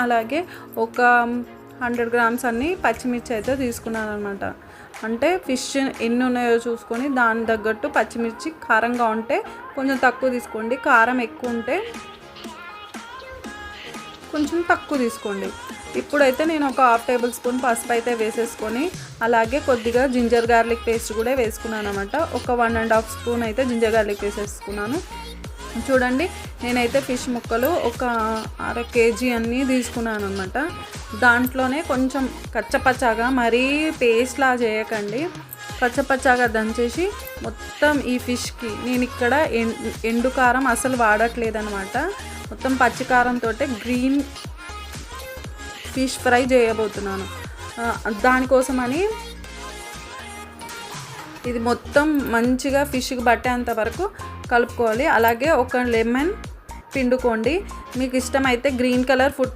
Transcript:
అలాగే ఒక 100 గ్రామ్స్ అన్ని పచ్చిమిర్చి అయితే తీసుకున్నాను అనమాట. అంటే ఫిష్ ఎన్ని ఉన్నాయో చూసుకొని దాని తగ్గట్టు పచ్చిమిర్చి కారంగా ఉంటే కొంచెం తక్కువ తీసుకోండి, కారం ఎక్కువ ఉంటే కొంచెం తక్కువ తీసుకోండి. ఇప్పుడైతే నేను ఒక 1/2 టేబుల్ స్పూన్ పసుపు అయితే వేసేసుకొని అలాగే కొద్దిగా జింజర్ గార్లిక్ పేస్ట్ కూడా వేసుకున్నాను అనమాట. ఒక 1.5 స్పూన్ అయితే జింజర్ గార్లిక్ వేసేసుకున్నాను. చూడండి, నేనైతే ఫిష్ ముక్కలు ఒక 1/2 కేజీ అన్నీ తీసుకున్నాను అనమాట. దాంట్లోనే కొంచెం కచ్చపచ్చాగా మరీ పేస్ట్లా చేయకండి, కచ్చపచ్చాగా దంచేసి మొత్తం ఈ ఫిష్కి నేను ఇక్కడ ఎండు కారం అసలు వాడట్లేదనమాట. మొత్తం పచ్చికారంతో గ్రీన్ ఫిష్ ఫ్రై చేయబోతున్నాను. దానికోసమని ఇది మొత్తం మంచిగా ఫిష్కి పట్టేంత వరకు కలుపుకోవాలి. అలాగే ఒక లెమన్ పిండుకోండి. మీకు ఇష్టమైతే గ్రీన్ కలర్ ఫుడ్